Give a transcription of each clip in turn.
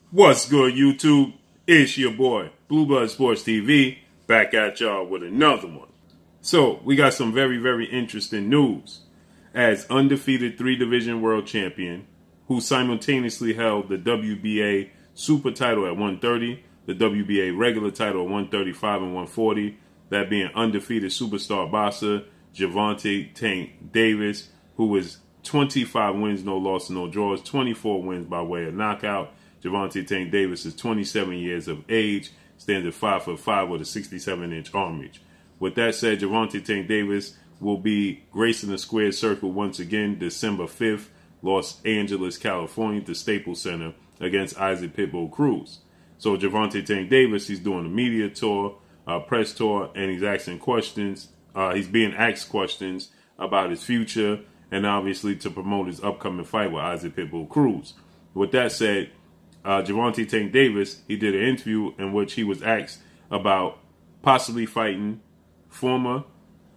What's good, YouTube? It's your boy, Blue Blood Sports TV, back at y'all with another one. So, we got some very, very interesting news. As undefeated 3-division world champion, who simultaneously held the WBA super title at 130, the WBA regular title at 135 and 140, that being undefeated superstar boxer Javonte Davis, who is 25 wins, no losses, no draws, 24 wins by way of knockout. Javonte Davis is 27 years of age, stands at 5'5" with a 67-inch arm reach. With that said, Javonte Davis will be gracing the squared circle once again December 5th, Los Angeles, California, the Staples Center against Isaac Pitbull Cruz. So Javonte Davis, he's doing a media tour, press tour, and he's asking questions. He's being asked questions about his future and obviously to promote his upcoming fight with Isaac Pitbull Cruz. With that said, Javonte Davis, he did an interview in which he was asked about possibly fighting former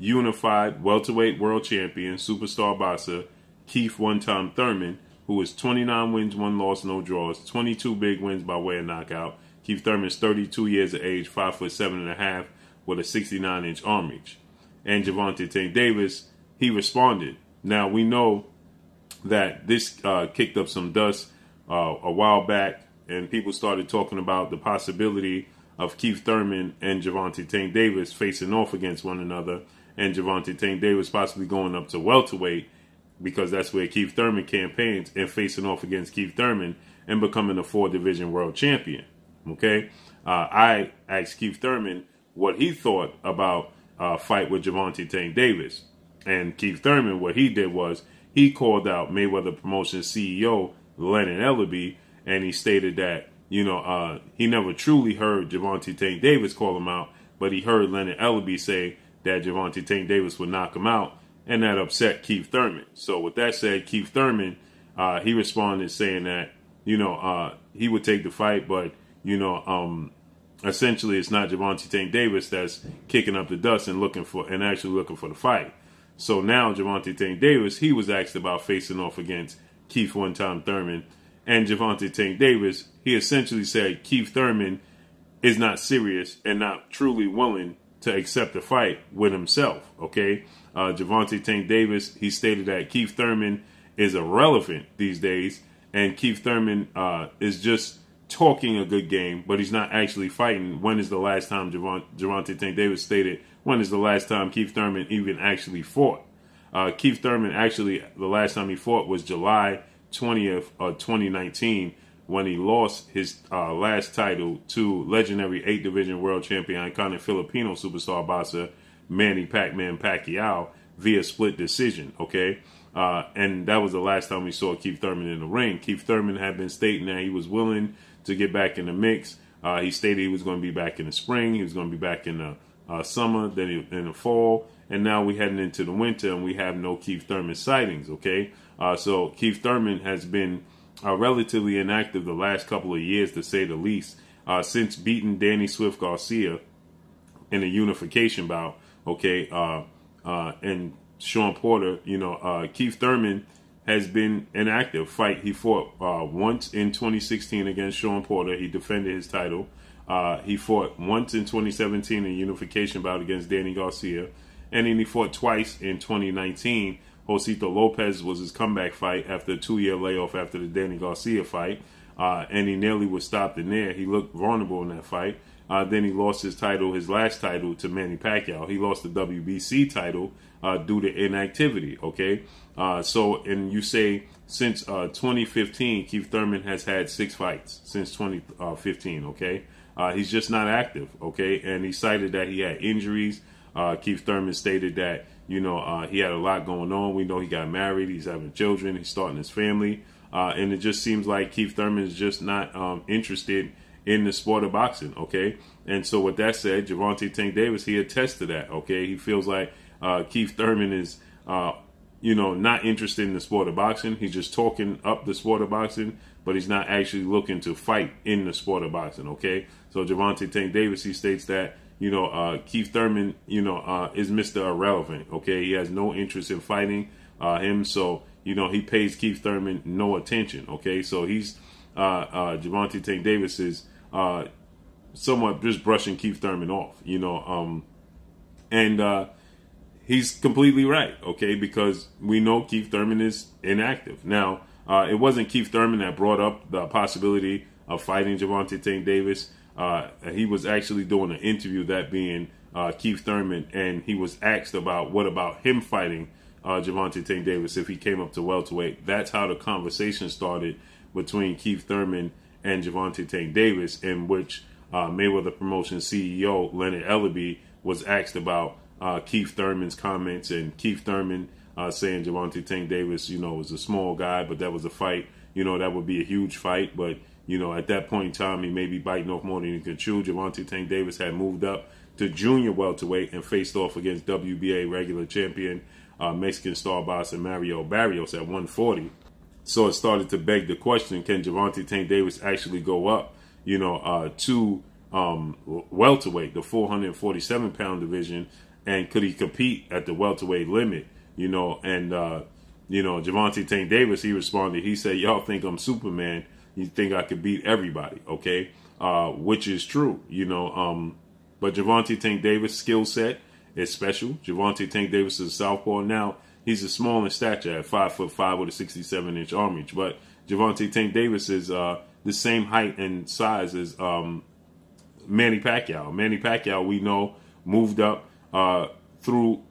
unified welterweight world champion, superstar boxer, Keith one-time Thurman, who is 29 wins, 1 loss, no draws, 22 big wins by way of knockout. Keith Thurman is 32 years of age, 5'7.5", with a 69-inch arm reach. And Javonte Davis, he responded. Now, we know that this kicked up some dust a while back, and people started talking about the possibility of Keith Thurman and Javonte Davis facing off against one another, and Javonte Davis possibly going up to welterweight, because that's where Keith Thurman campaigns, and facing off against Keith Thurman and becoming a 4-division world champion. Okay, I asked Keith Thurman what he thought about a fight with Javonte Davis, and Keith Thurman, what he did was he called out Mayweather Promotions CEO Leonard Ellerbe, and he stated that he never truly heard Javonte Davis call him out, but he heard Leonard Ellerbe say that Javonte Davis would knock him out, and that upset Keith Thurman. So with that said, Keith Thurman, he responded saying that he would take the fight, but essentially it's not Javonte Davis that's kicking up the dust and actually looking for the fight. So now Javonte Davis, he was asked about facing off against Keith one-time Thurman, and Javonte Davis, he essentially said Keith Thurman is not serious and not truly willing to accept the fight with himself. Okay, Javonte Davis, he stated that Keith Thurman is irrelevant these days, and Keith Thurman is just talking a good game, but he's not actually fighting. When is the last time Javonte Davis stated? When is the last time Keith Thurman even actually fought? Keith Thurman, actually, the last time he fought was July 20th of 2019, when he lost his last title to legendary 8-division world champion, iconic Filipino superstar boxer Manny Pacquiao via split decision. Okay, and that was the last time we saw Keith Thurman in the ring. Keith Thurman had been stating that he was willing to get back in the mix. He stated he was going to be back in the spring, he was going to be back in the summer, then in the fall, and now we're heading into the winter and we have no Keith Thurman sightings. Okay, so Keith Thurman has been relatively inactive the last couple of years, to say the least, since beating Danny Swift Garcia in a unification bout. Okay, and Sean Porter, Keith Thurman has been inactive. He fought once in 2016 against Sean Porter. He defended his title. He fought once in 2017 in a unification bout against Danny Garcia. And then he fought twice in 2019. Josito Lopez was his comeback fight after a 2-year layoff after the Danny Garcia fight. And he nearly was stopped in there. He looked vulnerable in that fight. Then he lost his title, his last title, to Manny Pacquiao. He lost the WBC title due to inactivity. Okay, and you say since 2015, Keith Thurman has had 6 fights since 2015. Okay, he's just not active. Okay, and he cited that he had injuries. Keith Thurman stated that he had a lot going on. We know he got married, he's having children, he's starting his family, and it just seems like Keith Thurman is just not interested in the sport of boxing. Okay, and so with that said, Javonte Davis, he attests to that. Okay, he feels like Keith Thurman is not interested in the sport of boxing. He's just talking up the sport of boxing, but he's not actually looking to fight in the sport of boxing. Okay, so Javonte Davis, he states that Keith Thurman is Mr. Irrelevant. Okay, he has no interest in fighting him, so he pays Keith Thurman no attention. Okay, so he's Gervonta Davis is somewhat just brushing Keith Thurman off, and he's completely right, okay, because we know Keith Thurman is inactive. Now, it wasn't Keith Thurman that brought up the possibility of fighting Gervonta Davis. He was actually doing an interview, that being Keith Thurman, and he was asked about what about him fighting Gervonta Davis if he came up to welterweight. That's how the conversation started between Keith Thurman and Gervonta Davis, in which Mayweather Promotions CEO Leonard Ellaby was asked about Keith Thurman's comments, and Keith Thurman saying Gervonta Davis, was a small guy, but that was a fight, that would be a huge fight. But, at that point in time, he may be biting off more than he could chew. Gervonta Davis had moved up to junior welterweight and faced off against WBA regular champion Mexican star boxer Mario Barrios at 140. So it started to beg the question, can Gervonta Davis actually go up, to welterweight, the 447-pound division, and could he compete at the welterweight limit? Gervonta Davis, he responded, he said, y'all think I'm Superman, you think I could beat everybody, okay? Which is true, but Gervonta Davis' skill set is special. Gervonta Davis is a southpaw. Now, he's a small in stature at 5'5" with a 67-inch arm reach, but Gervonta Davis is the same height and size as Manny Pacquiao. Manny Pacquiao, we know, moved up through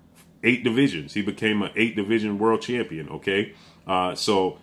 8 divisions. He became an 8-division world champion, okay? So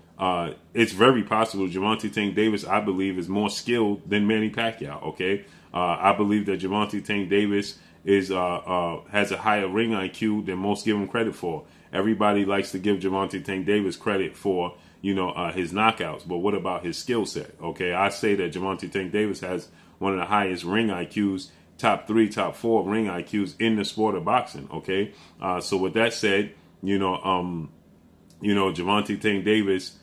it's very possible Gervonta Davis, I believe, is more skilled than Manny Pacquiao, okay? I believe that Gervonta Davis is has a higher ring IQ than most give him credit for. Everybody likes to give Gervonta Davis credit for, his knockouts, but what about his skill set? Okay, I say that Gervonta Davis has one of the highest ring IQs, top 3, top 4 ring IQs in the sport of boxing. Okay, so with that said, Gervonta Davis,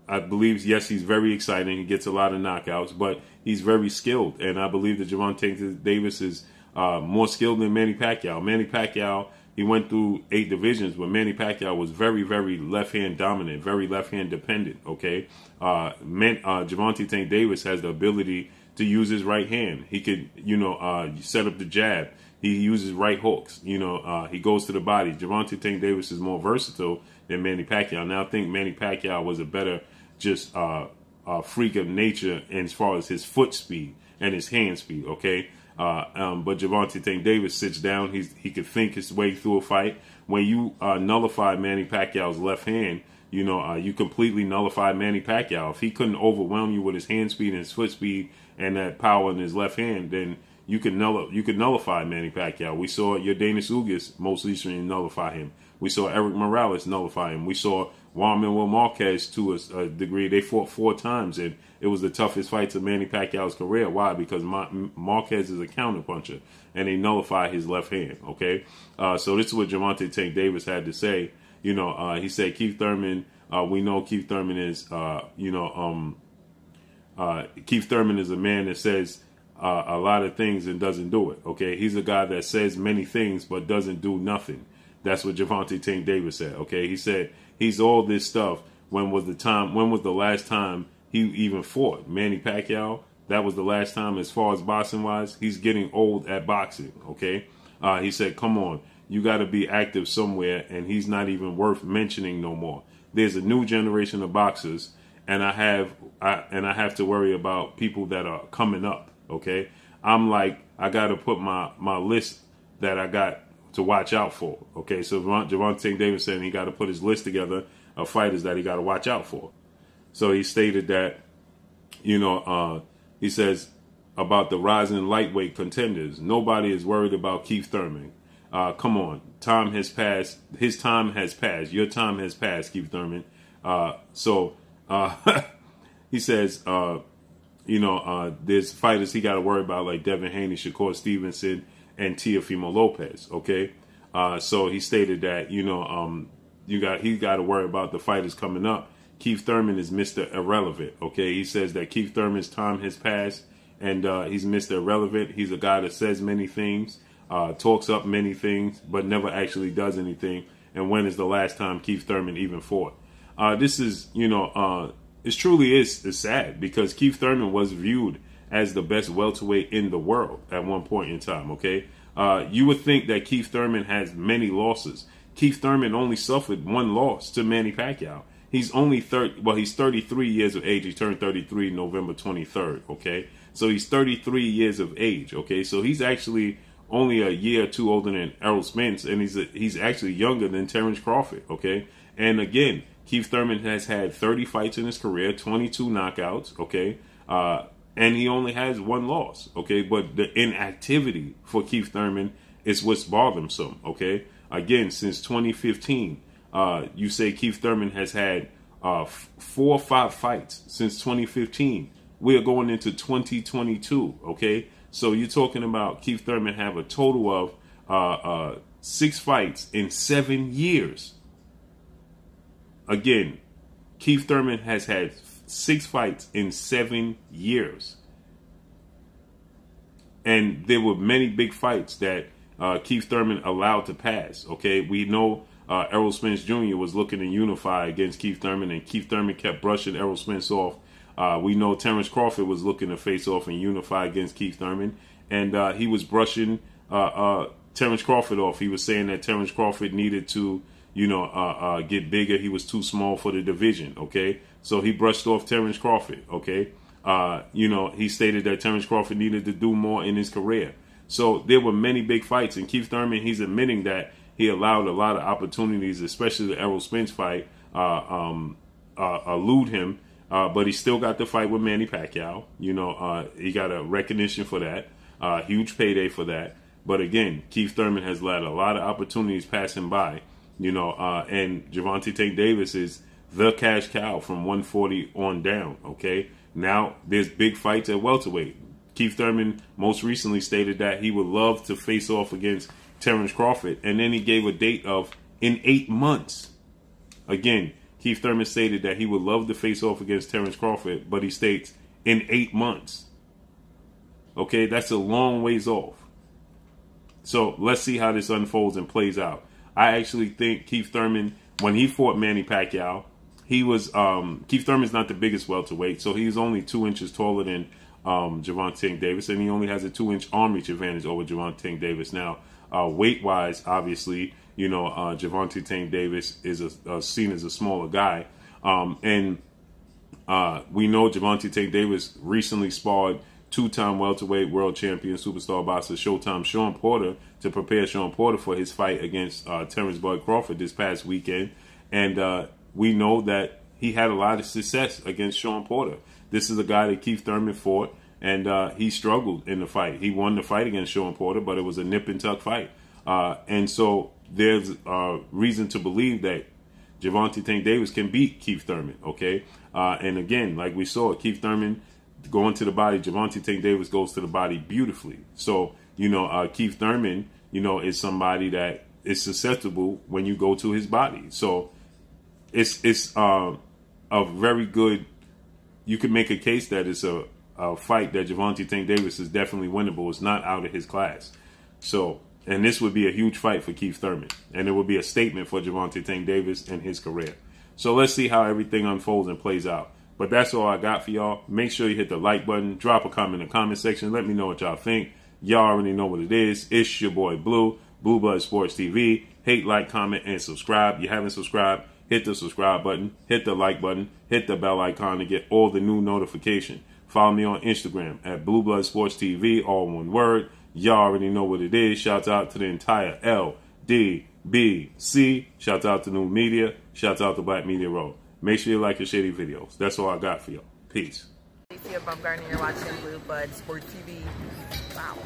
I believe, yes, he's very exciting. He gets a lot of knockouts, but he's very skilled, and I believe that Gervonta Davis is more skilled than Manny Pacquiao. Manny Pacquiao, he went through 8 divisions, but Manny Pacquiao was very, very left-hand dominant, very left-hand dependent, okay? Gervonta Davis has the ability to use his right hand. He could, set up the jab. He uses right hooks. He goes to the body. Gervonta Davis is more versatile than Manny Pacquiao. Now, I think Manny Pacquiao was a better just freak of nature as far as his foot speed and his hand speed, okay? But Gervonta Davis sits down. He could think his way through a fight. When you nullify Manny Pacquiao's left hand, you completely nullify Manny Pacquiao. If he couldn't overwhelm you with his hand speed and his foot speed and that power in his left hand, then you could nullify Manny Pacquiao. We saw Yordenis Ugas most recently nullify him. We saw Eric Morales nullify him. We saw Juan Manuel Marquez to a degree. They fought 4 times, and it was the toughest fights of Manny Pacquiao's career. Why? Because Marquez is a counterpuncher, and they nullify his left hand. Okay, so this is what Gervonta Davis had to say. He said Keith Thurman. We know Keith Thurman is, Keith Thurman is a man that says a lot of things and doesn't do it. Okay, he's a guy that says many things but doesn't do nothing. That's what Gervonta Davis said. Okay, he said he's all this stuff. When was the last time he even fought Manny Pacquiao? That was the last time, as far as boxing wise. He's getting old at boxing. Okay, he said, come on, you got to be active somewhere, and he's not even worth mentioning no more. There's a new generation of boxers, and I have to worry about people that are coming up. Okay, I'm like, I got to put my list that I got to watch out for. Okay, so Gervonta Davis said he got to put his list together of fighters that he got to watch out for. So he stated that, he says about the rising lightweight contenders, nobody is worried about Keith Thurman. Come on, time has passed. His time has passed. Your time has passed, Keith Thurman. He says, there's fighters he got to worry about like Devin Haney, Shakur Stevenson, and Teofimo Lopez. Okay, so he stated that he got to worry about the fighters coming up. Keith Thurman is Mr. Irrelevant. Okay, he says that Keith Thurman's time has passed, and he's Mr. Irrelevant. He's a guy that says many things, talks up many things, but never actually does anything. And when is the last time Keith Thurman even fought? This is it truly is sad, because Keith Thurman was viewed as the best welterweight in the world at one point in time, okay? You would think that Keith Thurman has many losses. Keith Thurman only suffered one loss to Manny Pacquiao. He's only he's 33 years of age. He turned 33 November 23rd, okay? So he's 33 years of age, okay? So he's actually only a year or two older than Errol Spence, and he's actually younger than Terence Crawford, okay? And again, Keith Thurman has had 30 fights in his career, 22 knockouts, okay? And he only has one loss, okay? But the inactivity for Keith Thurman is what's bothersome, okay? Again, since 2015, you say Keith Thurman has had 4 or 5 fights since 2015. We're going into 2022, okay? So you're talking about Keith Thurman have a total of 6 fights in 7 years. Again, Keith Thurman has had 6 fights in 7 years. And there were many big fights that Keith Thurman allowed to pass, okay? We know Errol Spence Jr. was looking to unify against Keith Thurman, and Keith Thurman kept brushing Errol Spence off. We know Terence Crawford was looking to face off and unify against Keith Thurman, and he was brushing Terence Crawford off. He was saying that Terence Crawford needed to, get bigger. He was too small for the division, okay? So he brushed off Terence Crawford, okay? He stated that Terence Crawford needed to do more in his career. So there were many big fights, and Keith Thurman, he's admitting that he allowed a lot of opportunities, especially the Errol Spence fight, elude him. But he still got the fight with Manny Pacquiao. He got a recognition for that, huge payday for that. But again, Keith Thurman has let a lot of opportunities pass him by. And Javonte Davis is the cash cow from 140 on down. Okay, now there's big fights at welterweight. Keith Thurman most recently stated that he would love to face off against Terence Crawford, and then he gave a date of in 8 months. Again, Keith Thurman stated that he would love to face off against Terence Crawford, but he states in 8 months. Okay, that's a long ways off. So let's see how this unfolds and plays out. I actually think Keith Thurman, when he fought Manny Pacquiao, he was Keith Thurman's not the biggest welterweight, so he's only 2 inches taller than Javonte Davis, and he only has a 2-inch arm reach advantage over Javonte Davis. Now, weight-wise, obviously, Javonte Davis is seen as a smaller guy, and we know Javonte Davis recently sparred 2-time welterweight world champion superstar boxer Showtime Sean Porter to prepare Sean Porter for his fight against Terence Bud Crawford this past weekend, and we know that he had a lot of success against Sean Porter. This is a guy that Keith Thurman fought, and he struggled in the fight. He won the fight against Sean Porter, but it was a nip and tuck fight, and so there's reason to believe that Javonte Davis can beat Keith Thurman, okay? And again, like we saw, Keith Thurman going to the body, Javonte Davis goes to the body beautifully. So, Keith Thurman, is somebody that is susceptible when you go to his body. So it's a very good, you can make a case that it's a fight that Javonte Davis is definitely winnable. It's not out of his class. So, and this would be a huge fight for Keith Thurman, and it would be a statement for Javonte Davis and his career. So let's see how everything unfolds and plays out. But that's all I got for y'all. Make sure you hit the like button. Drop a comment in the comment section. Let me know what y'all think. Y'all already know what it is. It's your boy Blue, Blue Blood Sports TV. Hate, like, comment, and subscribe. You haven't subscribed, hit the subscribe button. Hit the like button. Hit the bell icon to get all the new notification. Follow me on Instagram at Blue Blood Sports TV, all one word. Y'all already know what it is. Shouts out to the entire LDBC. Shouts out to New Media. Shouts out to Black Media Row. Make sure you like your shady videos. That's all I got for y'all. Peace. You're watching Blue Blood Sports TV. Wow.